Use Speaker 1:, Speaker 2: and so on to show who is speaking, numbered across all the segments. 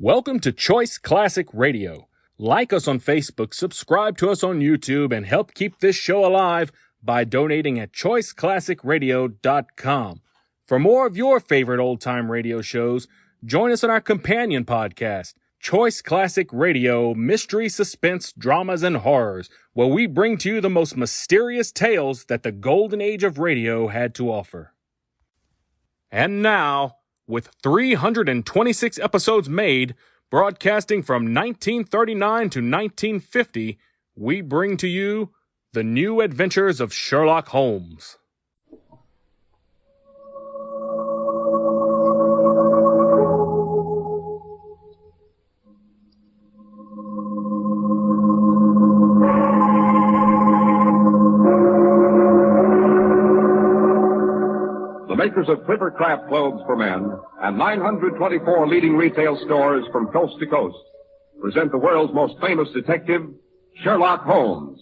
Speaker 1: Welcome to Choice Classic Radio. Like us on Facebook, subscribe to us on YouTube, and help keep this show alive by donating at choiceclassicradio.com. For more of your favorite old-time radio shows, join us on our companion podcast, Choice Classic Radio, Mystery, Suspense, Dramas, and Horrors, where we bring to you the most mysterious tales that the golden age of radio had to offer. And now, with 326 episodes made, broadcasting from 1939 to 1950, we bring to you The New Adventures of Sherlock Holmes.
Speaker 2: The makers of Clippercraft clothes for men and 924 leading retail stores from coast to coast present the world's most famous detective, Sherlock Holmes.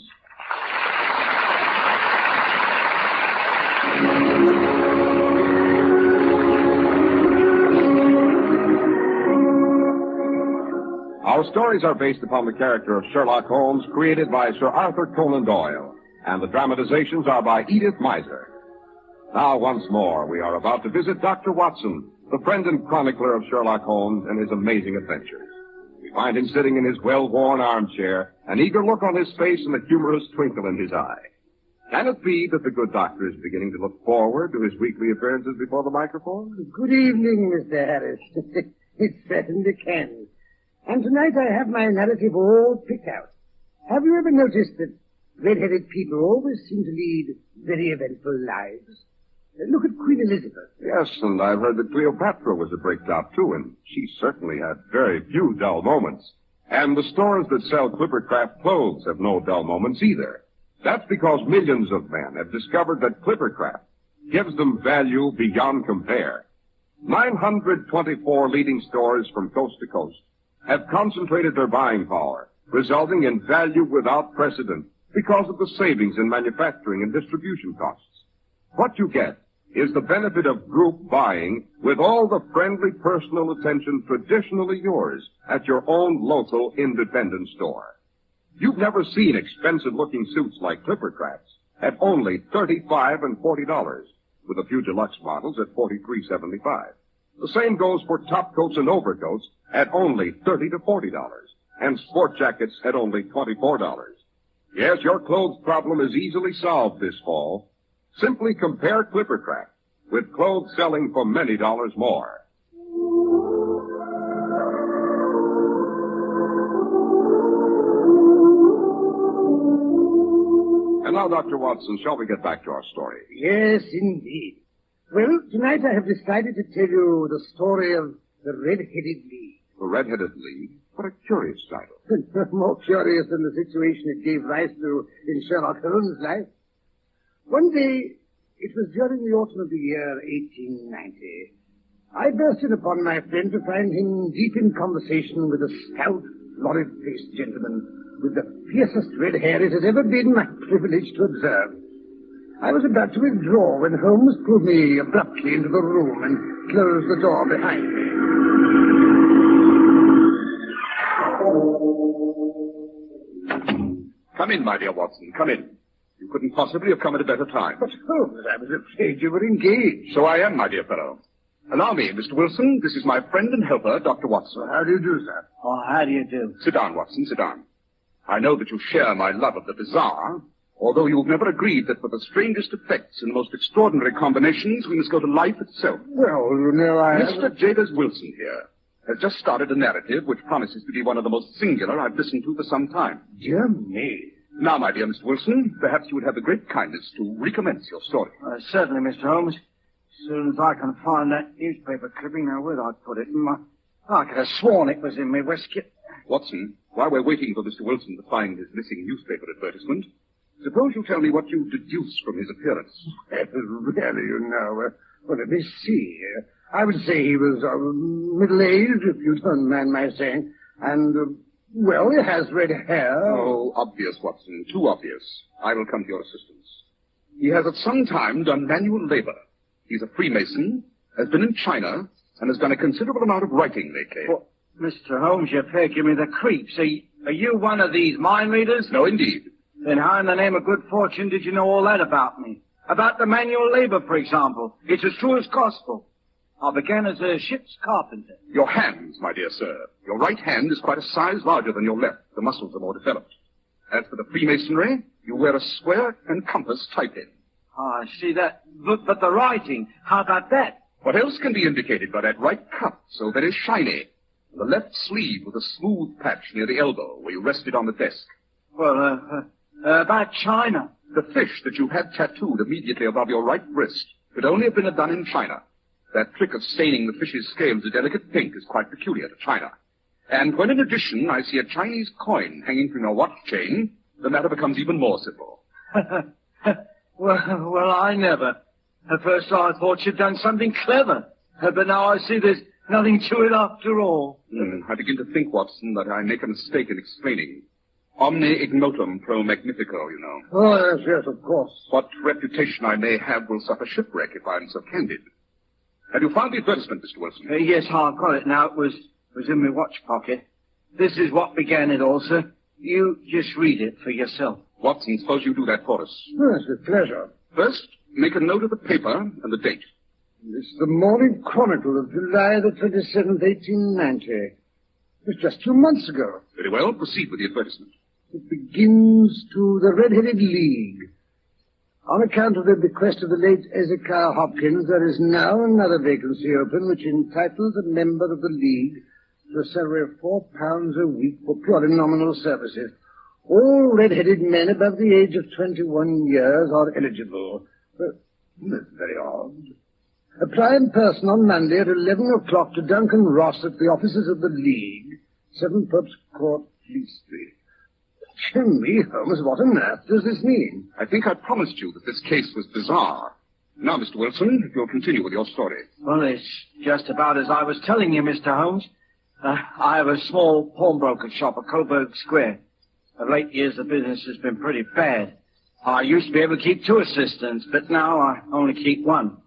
Speaker 2: Our stories are based upon the character of Sherlock Holmes, created by Sir Arthur Conan Doyle, and the dramatizations are by Edith Meiser. Now, once more, we are about to visit Dr. Watson, the friend and chronicler of Sherlock Holmes and his amazing adventures. We find him sitting in his well-worn armchair, an eager look on his face and a humorous twinkle in his eye. Can it be that the good doctor is beginning to look forward to his weekly appearances before the microphone?
Speaker 3: Good evening, Mr. Harris. It certainly can. And tonight I have my narrative all picked out. Have you ever noticed that red-headed people always seem to lead very eventful lives? Look at Queen Elizabeth.
Speaker 2: Yes, and I've heard that Cleopatra was a breaktop, too, and she certainly had very few dull moments. And the stores that sell Clippercraft clothes have no dull moments either. That's because millions of men have discovered that Clippercraft gives them value beyond compare. 924 leading stores from coast to coast have concentrated their buying power, resulting in value without precedent because of the savings in manufacturing and distribution costs. What you get is the benefit of group buying with all the friendly personal attention traditionally yours at your own local independent store. You've never seen expensive-looking suits like Clippercraft's at only $35 and $40, with a few deluxe models at $43.75. The same goes for top coats and overcoats at only $30 to $40, and sport jackets at only $24. Yes, your clothes problem is easily solved this fall. Simply compare Clippercraft with clothes selling for many dollars more. And now, Dr. Watson, shall we get back to our story?
Speaker 3: Yes, indeed. Well, tonight I have decided to tell you the story of the Red-Headed League.
Speaker 2: The Red-Headed League? What a curious title.
Speaker 3: More curious than the situation it gave rise to in Sherlock Holmes' life. One day, it was during the autumn of the year 1890. I burst in upon my friend to find him deep in conversation with a stout, florid-faced gentleman with the fiercest red hair it has ever been my privilege to observe. I was about to withdraw when Holmes pulled me abruptly into the room and closed the door behind me.
Speaker 2: Come in, my dear Watson, come in. You couldn't possibly have come at a better time.
Speaker 3: But, Holmes, I was afraid you were engaged.
Speaker 2: So I am, my dear fellow. Allow me, Mr. Wilson, this is my friend and helper, Dr. Watson.
Speaker 3: How do you do, sir? Oh, how do you do?
Speaker 2: Sit down, Watson, sit down. I know that you share my love of the bizarre, although you've never agreed that for the strangest effects and the most extraordinary combinations, we must go to life itself.
Speaker 3: Well, you know,
Speaker 2: Mr. Jabez Wilson here has just started a narrative which promises to be one of the most singular I've listened to for some time.
Speaker 3: Dear me.
Speaker 2: Now, my dear Mr. Wilson, perhaps you would have the great kindness to recommence your story.
Speaker 4: Certainly, Mr. Holmes. As soon as I can find that newspaper clipping, now where'd I put it? I could have sworn it was in my waistcoat.
Speaker 2: Watson, while we're waiting for Mr. Wilson to find his missing newspaper advertisement, suppose you tell me what you deduce from his appearance.
Speaker 3: Really, you know, well, let me see. I would say he was middle-aged, if you don't mind my saying, and well, he has red hair.
Speaker 2: Oh, obvious, Watson, too obvious. I will come to your assistance. He has at some time done manual labor. He's a Freemason, has been in China, and has done a considerable amount of writing lately.
Speaker 4: Mr. Holmes, you appear to give me the creeps. Are you one of these mind readers?
Speaker 2: No, indeed.
Speaker 4: Then how in the name of good fortune did you know all that about me? About the manual labor, for example. It's as true as gospel. I began as a ship's carpenter.
Speaker 2: Your hands, my dear sir. Your right hand is quite a size larger than your left. The muscles are more developed. As for the Freemasonry, you wear a square and compass typed in.
Speaker 4: I see that. But the writing, how about that?
Speaker 2: What else can be indicated by that right cuff, so very shiny? And the left sleeve with a smooth patch near the elbow where you rested on the desk.
Speaker 4: Well, about China.
Speaker 2: The fish that you had tattooed immediately above your right wrist could only have been done in China. That trick of staining the fish's scales a delicate pink is quite peculiar to China. And when in addition I see a Chinese coin hanging from your watch chain, the matter becomes even more simple.
Speaker 4: Well, I never. At first I thought you'd done something clever. But now I see there's nothing to it after all.
Speaker 2: I begin to think, Watson, that I make a mistake in explaining. Omne ignotum pro magnifico, you know.
Speaker 3: Oh, yes, of course.
Speaker 2: What reputation I may have will suffer shipwreck if I'm so candid. Have you found the advertisement, Mr. Wilson?
Speaker 4: Yes, I've got it now. It was in my watch pocket. This is what began it all, sir. You just read it for yourself.
Speaker 2: Watson, suppose you do that for us.
Speaker 3: Yes, with pleasure.
Speaker 2: First, make a note of the paper and the date.
Speaker 3: It's the Morning Chronicle of July the 27th, 1890. It was just 2 months ago.
Speaker 2: Very well, proceed with the advertisement.
Speaker 3: It begins to the Red-Headed League. On account of the bequest of the late Ezekiel Hopkins, there is now another vacancy open which entitles a member of the League to a salary of £4 a week for purely nominal services. All red-headed men above the age of 21 years are eligible. That's very odd. Apply in person on Monday at 11 o'clock to Duncan Ross at the offices of the League, 7 Pope's Court, Fleet Street. Dear me, Holmes, what on earth does this mean?
Speaker 2: I think I promised you that this case was bizarre. Now, Mr. Wilson, you'll continue with your story.
Speaker 4: Well, it's just about as I was telling you, Mr. Holmes. I have a small pawnbroker shop at Coburg Square. Of late years, the business has been pretty bad. I used to be able to keep 2 assistants, but now I only keep 1.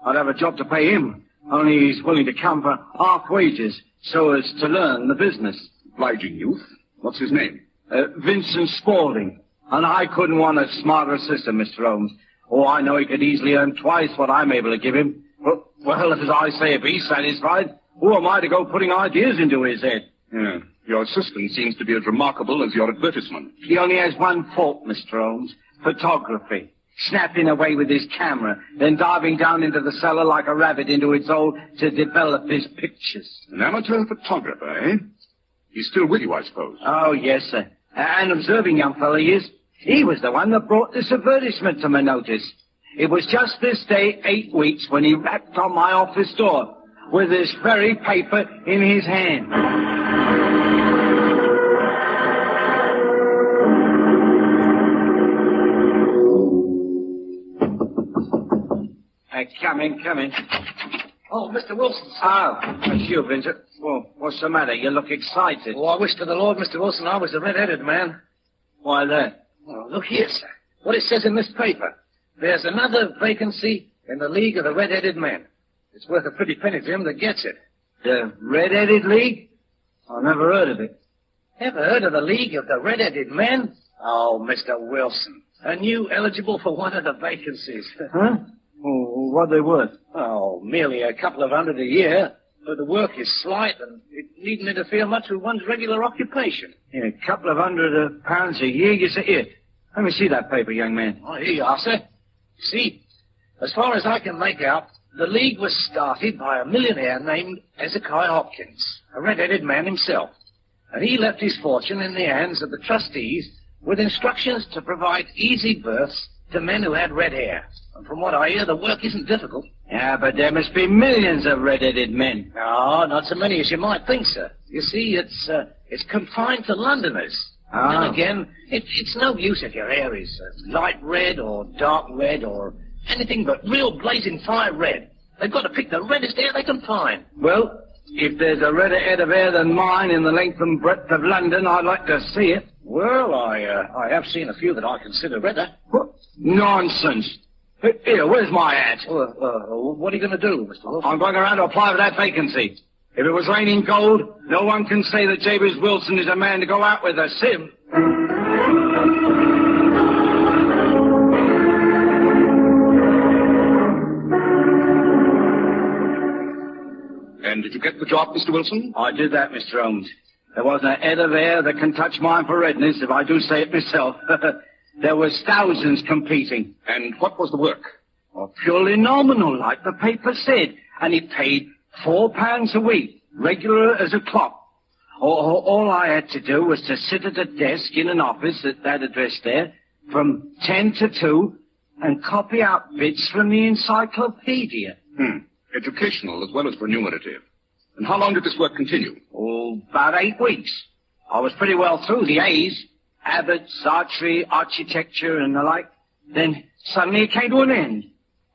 Speaker 4: I'd have a job to pay him, only he's willing to come for half wages so as to learn the business.
Speaker 2: Obliging youth. What's his name?
Speaker 4: Vincent Spaulding. And I couldn't want a smarter assistant, Mr. Holmes. Oh, I know he could easily earn twice what I'm able to give him. But, well, as I say, if he's satisfied, who am I to go putting ideas into his head?
Speaker 2: Yeah. Your assistant seems to be as remarkable as your advertisement.
Speaker 4: He only has one fault, Mr. Holmes. Photography. Snapping away with his camera, then diving down into the cellar like a rabbit into its hole to develop his pictures.
Speaker 2: An amateur photographer, eh? He's still with you, I suppose.
Speaker 4: Oh, yes, sir. An observing young fellow he is. He was the one that brought this advertisement to my notice. It was just this day 8 weeks when he rapped on my office door with this very paper in his hand. Come in.
Speaker 5: Oh, Mr. Wilson.
Speaker 4: Oh, it's you, Vincent. Well, what's the matter? You look excited.
Speaker 5: Oh, I wish to the Lord, Mr. Wilson, I was the red-headed man.
Speaker 4: Why that?
Speaker 5: Oh, look here, sir. What it says in this paper. There's another vacancy in the League of the Red-Headed Men. It's worth a pretty penny to him that gets it.
Speaker 4: The Red-Headed League? I never heard of it.
Speaker 5: Ever heard of the League of the Red-Headed Men? Oh, Mr. Wilson. And you eligible for one of the vacancies.
Speaker 4: Huh? Oh, what they worth?
Speaker 5: Oh, merely a couple of $100 a year. But the work is slight and it needn't interfere much with one's regular occupation.
Speaker 4: Yeah, a couple of £100 a year? You say, here, let me see that paper, young man.
Speaker 5: Oh, here you are, sir. See, as far as I can make out, the League was started by a millionaire named Ezekiel Hopkins, a red-headed man himself. And he left his fortune in the hands of the trustees with instructions to provide easy berths to men who had red hair. And from what I hear, the work isn't difficult.
Speaker 4: Yeah, but there must be millions of red-headed men.
Speaker 5: No, not so many as you might think, sir. You see, it's confined to Londoners.
Speaker 4: Oh.
Speaker 5: And then again, it's no use if your hair is light red or dark red or anything but real blazing fire red. They've got to pick the reddest hair they can find.
Speaker 4: Well, if there's a redder head of hair than mine in the length and breadth of London, I'd like to see it.
Speaker 5: Well, I have seen a few that I consider redder.
Speaker 4: What? Nonsense. Here, where's my hat?
Speaker 5: What are you going to do, Mr. Wilson?
Speaker 4: I'm going around to apply for that vacancy. If it was raining gold, no one can say that Jabez Wilson is a man to go out with a sieve.
Speaker 6: And did you get the job, Mr. Wilson?
Speaker 4: I did that, Mr. Holmes. There wasn't a head of hair that can touch mine for redness, if I do say it myself. There was thousands competing.
Speaker 6: And what was the work?
Speaker 4: Well, purely nominal, like the paper said. And it paid £4 a week, regular as a clock. All I had to do was to sit at a desk in an office at that address there from 10 to 2 and copy out bits from the encyclopedia.
Speaker 6: Educational as well as remunerative. And how long did this work continue?
Speaker 4: Oh, about 8 weeks. I was pretty well through the A's. Abbott's, archery, architecture, and the like. Then suddenly it came to an end.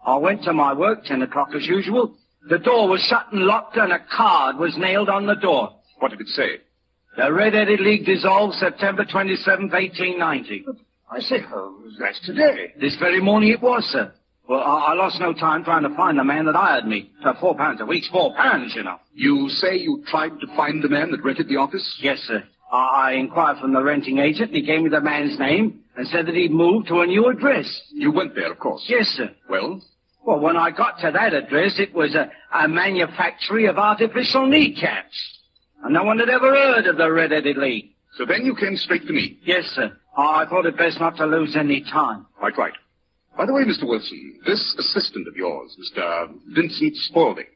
Speaker 4: I went to my work, 10 o'clock as usual. The door was shut and locked, and a card was nailed on the door.
Speaker 6: What did it say?
Speaker 4: The Red-Headed League dissolved September 27th, 1890.
Speaker 3: I say, Holmes, that's today.
Speaker 4: This very morning it was, sir. Well, I lost no time trying to find the man that hired me. For £4 a week's £4, you know.
Speaker 6: You say you tried to find the man that rented the office?
Speaker 4: Yes, sir. I inquired from the renting agent, and he gave me the man's name and said that he'd moved to a new address.
Speaker 6: You went there, of course.
Speaker 4: Yes, sir.
Speaker 6: Well?
Speaker 4: Well, when I got to that address, it was a manufactory of artificial kneecaps. And no one had ever heard of the Red-Headed League.
Speaker 6: So then you came straight to me?
Speaker 4: Yes, sir. I thought it best not to lose any time.
Speaker 6: Quite right. By the way, Mr. Wilson, this assistant of yours, Mr. Vincent Spaulding,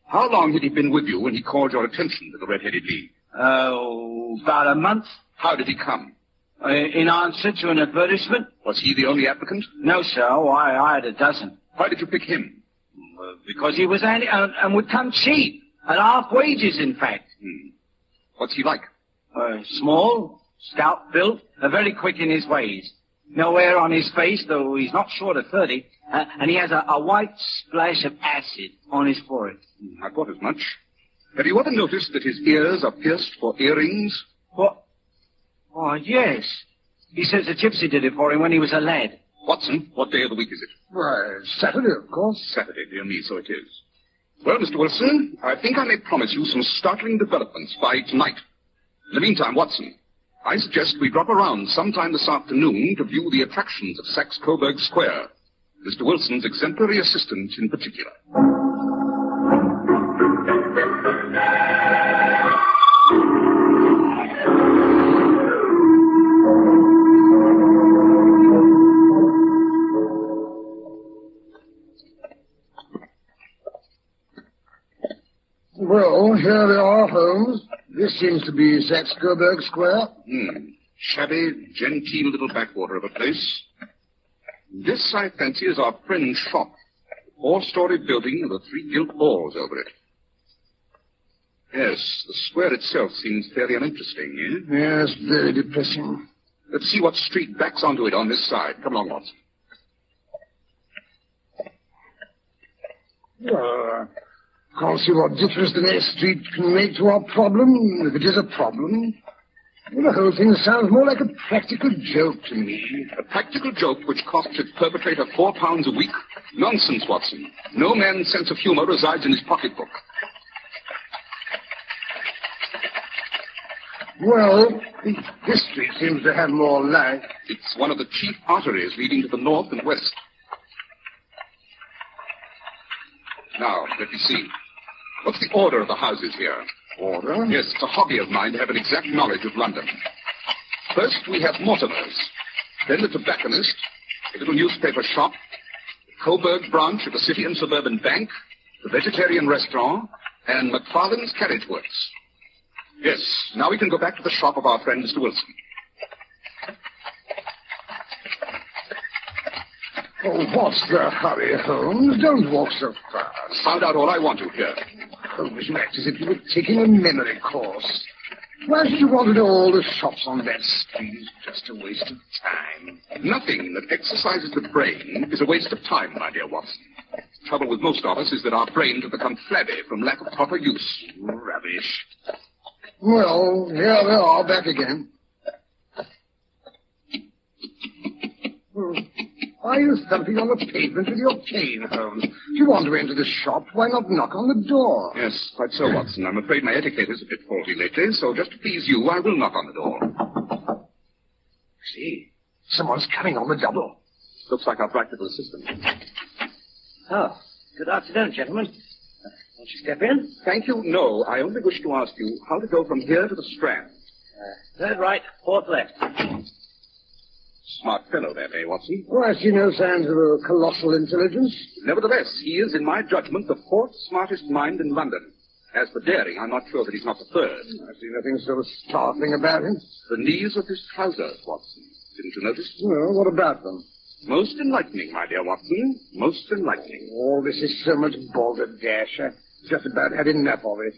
Speaker 6: how long had he been with you when he called your attention to the Red-Headed League?
Speaker 4: Oh, about a month.
Speaker 6: How did he come?
Speaker 4: In answer to an advertisement.
Speaker 6: Was he the only applicant?
Speaker 4: No, sir. I had a dozen.
Speaker 6: Why did you pick him?
Speaker 4: Because he was handy and would come cheap. At half wages, in fact.
Speaker 6: What's he like?
Speaker 4: Small, stout-built, very quick in his ways. No hair on his face, though he's not short of 30. And he has a white splash of acid on his forehead.
Speaker 6: I thought as much. Have you ever noticed that his ears are pierced for earrings?
Speaker 4: What? Oh, yes. He says the gypsy did it for him when he was a lad.
Speaker 6: Watson, what day of the week is it?
Speaker 3: Why, Saturday, of course.
Speaker 6: Saturday, dear me, so it is. Well, Mr. Wilson, I think I may promise you some startling developments by tonight. In the meantime, Watson, I suggest we drop around sometime this afternoon to view the attractions of Saxe-Coburg Square. Mr. Wilson's exemplary assistant in particular.
Speaker 3: Well, here we are, Holmes. This seems to be Saxe-Coburg Square.
Speaker 6: Shabby, genteel little backwater of a place. This, I fancy, is our friend's shop. A 4-story building with 3 gilt balls over it. Yes, the square itself seems fairly uninteresting, eh?
Speaker 3: Yes, very depressing.
Speaker 6: Let's see what street backs onto it on this side. Come along, Watson.
Speaker 3: Can't see what difference the next street can make to our problem, if it is a problem. The whole thing sounds more like a practical joke to me.
Speaker 6: A practical joke which costs its perpetrator £4 a week? Nonsense, Watson. No man's sense of humor resides in his pocketbook.
Speaker 3: Well, this street seems to have more life.
Speaker 6: It's one of the chief arteries leading to the north and west. Now, let me see. What's the order of the houses here?
Speaker 3: Order?
Speaker 6: Yes, it's a hobby of mine to have an exact knowledge of London. First, we have Mortimer's. Then the tobacconist, a little newspaper shop, the Coburg branch of the City and Suburban Bank, the vegetarian restaurant, and McFarlane's Carriage Works. Yes, now we can go back to the shop of our friend Mr. Wilson.
Speaker 3: Oh, what's the hurry, Holmes? Don't walk so fast.
Speaker 6: Found out all I want to here.
Speaker 3: Holmes, you act as if you were taking a memory course. Why should you want to know all the shops on that street? It's just a waste of time.
Speaker 6: Nothing that exercises the brain is a waste of time, my dear Watson. The trouble with most of us is that our brains have become flabby from lack of proper use.
Speaker 3: Rubbish. Well, here we are, back again. Why are you thumping on the pavement with your cane, Holmes? If you want to enter the shop, why not knock on the door?
Speaker 6: Yes, quite so, Watson. I'm afraid my etiquette is a bit faulty lately, so just to please you, I will knock on the door.
Speaker 5: See, someone's coming on the double.
Speaker 6: Looks like our practical assistant.
Speaker 4: Oh, good afternoon, gentlemen. Won't you step in?
Speaker 6: Thank you. No, I only wish to ask you how to go from here to the Strand.
Speaker 4: Third right, fourth left.
Speaker 6: Smart fellow that, eh, Watson?
Speaker 3: Oh, I see no signs of a colossal intelligence.
Speaker 6: Nevertheless, he is, in my judgment, the fourth smartest mind in London. As for daring, I'm not sure that he's not the third.
Speaker 3: I see nothing so startling about him.
Speaker 6: The knees of his trousers, Watson. Didn't you notice?
Speaker 3: Well, what about them?
Speaker 6: Most enlightening, my dear Watson. Most enlightening.
Speaker 3: Oh, this is so much balderdash. I just about had enough of it.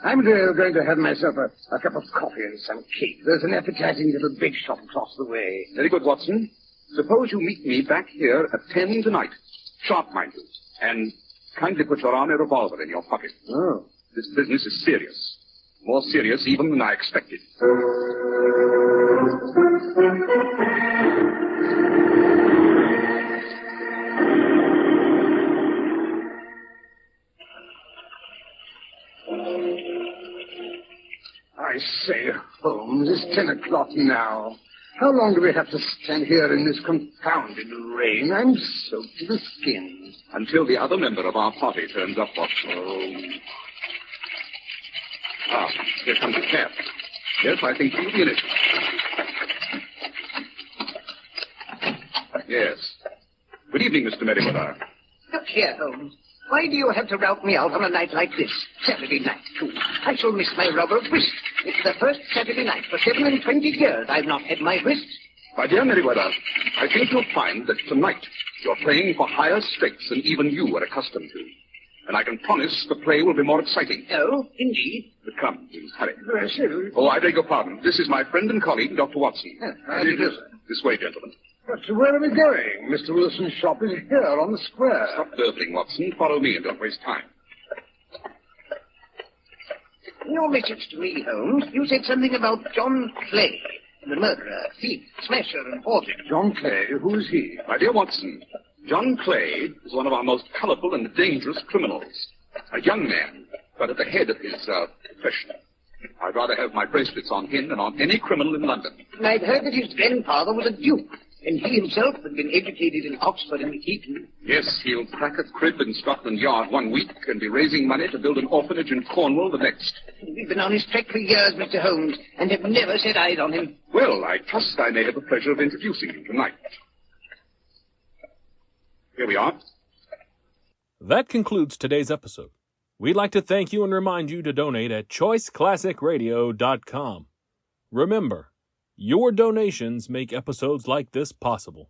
Speaker 3: I'm going to have myself a cup of coffee and some cake. There's an appetizing little bake shop across the way.
Speaker 6: Very good, Watson. Suppose you meet me back here at 10 tonight. Sharp, mind you. And kindly put your army revolver in your pocket.
Speaker 3: Oh.
Speaker 6: This business is serious. More serious even than I expected.
Speaker 3: I say, Holmes, it's 10 o'clock now. How long do we have to stand here in this confounded rain? I'm soaked to the skin.
Speaker 6: Until the other member of our party turns up, Watson. Oh. Ah, here comes the cab. Yes, I think you'll be in it. Yes. Good evening, Mr. Merriweather.
Speaker 5: Look here, Holmes. Why do you have to rout me out on a night like this? Saturday night, too. I shall miss my rubber whist. It's the first Saturday night for 27 years I've not had my whist.
Speaker 6: My dear Merriweather, I think you'll find that tonight you're playing for higher stakes than even you are accustomed to. And I can promise the play will be more exciting.
Speaker 5: Oh, indeed.
Speaker 6: But come, please, hurry.
Speaker 3: Sir.
Speaker 6: Oh, I beg your pardon. This is my friend and colleague, Dr. Watson.
Speaker 3: How do you do, sir?
Speaker 6: This way, gentlemen.
Speaker 3: But where are we going? Mr. Wilson's shop is here on the square.
Speaker 6: Stop burbling, Watson. Follow me and don't waste time.
Speaker 5: In your message to me, Holmes, you said something about John Clay, the murderer, thief, smasher, and forger.
Speaker 3: John Clay, who is he?
Speaker 6: My dear Watson, John Clay is one of our most colorful and dangerous criminals. A young man, but at the head of his profession. I'd rather have my bracelets on him than on any criminal in London.
Speaker 5: I'd heard that his grandfather was a duke, and he himself had been educated in Oxford and Eton.
Speaker 6: Yes, he'll crack a crib in Scotland Yard one week and be raising money to build an orphanage in Cornwall the next.
Speaker 5: We've been on his track for years, Mr. Holmes, and have never set eyes on him.
Speaker 6: Well, I trust I may have the pleasure of introducing him tonight. Here we are.
Speaker 1: That concludes today's episode. We'd like to thank you and remind you to donate at choiceclassicradio.com. Remember, your donations make episodes like this possible.